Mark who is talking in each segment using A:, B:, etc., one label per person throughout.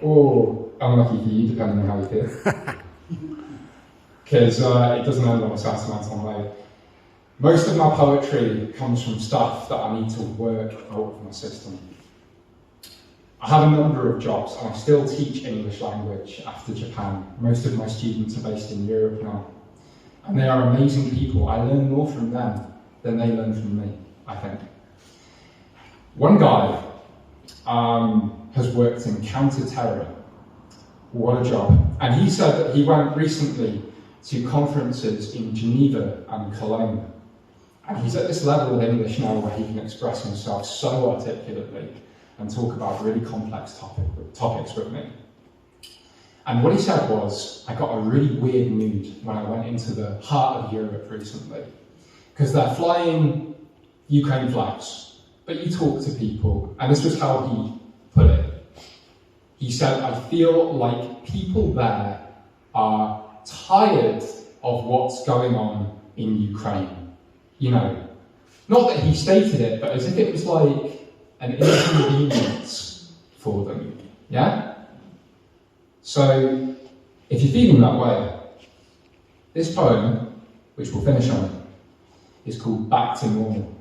A: or unlucky for you, depending on how you feel. Because it doesn't end on a sentimental note. Most of my poetry comes from stuff that I need to work out of my system. I have a number of jobs and I still teach English language after Japan. Most of my students are based in Europe now. And they are amazing people. I learn more from them than they learn from me, I think. One guy has worked in counter-terror. What a job. And he said that he went recently to conferences in Geneva and Cologne. And he's at this level of English now where he can express himself so articulately and talk about really complex topics with me. And what he said was, I got a really weird mood when I went into the heart of Europe recently, because they're flying Ukraine flags, but you talk to people, and this was how he put it. He said, I feel like people there are tired of what's going on in Ukraine. You know, not that he stated it, but as if it was like an inconvenience for them, yeah? So, if you're feeling that way, this poem, which we'll finish on, is called Back to Normal.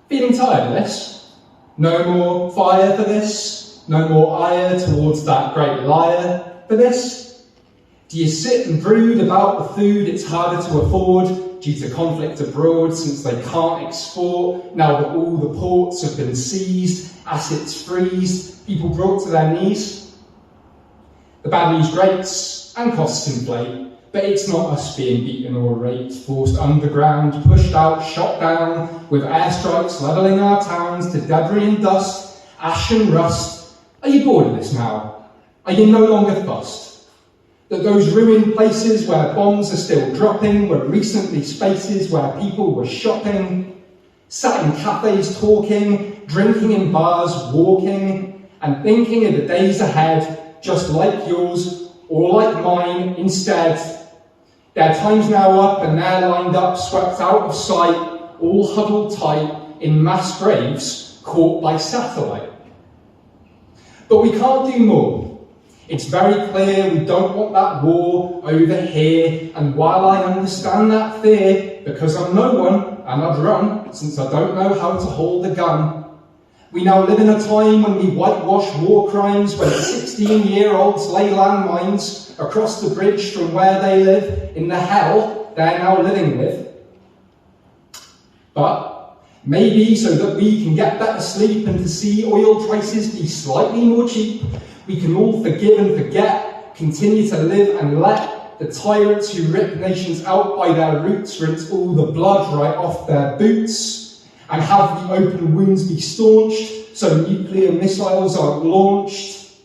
A: Feeling tired of this? No more fire for this? No more ire towards that great liar for this? Do you sit and brood about the food it's harder to afford due to conflict abroad since they can't export, now that all the ports have been seized, assets freezed, people brought to their knees? The bad news grates and costs inflate, but it's not us being beaten or raped, forced underground, pushed out, shot down, with airstrikes levelling our towns to debris and dust, ash and rust. Are you bored of this now? Are you no longer fussed? That those ruined places where bombs are still dropping were recently spaces where people were shopping, sat in cafes talking, drinking in bars, walking, and thinking of the days ahead, just like yours or like mine instead. Their time's now up and they're lined up, swept out of sight, all huddled tight in mass graves caught by satellite. But we can't do more. It's very clear we don't want that war over here, and while I understand that fear, because I'm no one, and I'd run, since I don't know how to hold a gun, we now live in a time when we whitewash war crimes, when 16-year-olds lay landmines across the bridge from where they live, in the hell they're now living with. But maybe so that we can get better sleep and to see oil prices be slightly more cheap, we can all forgive and forget, continue to live and let the tyrants who rip nations out by their roots rinse all the blood right off their boots, and have the open wounds be staunched so nuclear missiles aren't launched.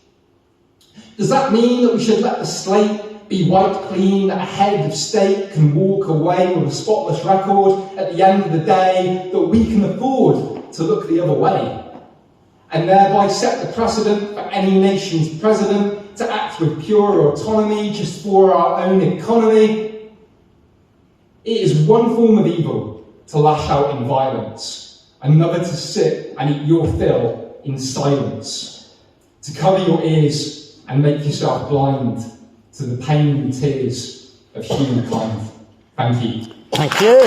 A: Does that mean that we should let the slate be wiped clean, that a head of state can walk away with a spotless record at the end of the day, that we can afford to look the other way, and thereby set the precedent for any nation's president to act with pure autonomy just for our own economy? It is one form of evil to lash out in violence, another to sit and eat your fill in silence, to cover your ears and make yourself blind to the pain and tears of humankind. Thank you.
B: Thank you.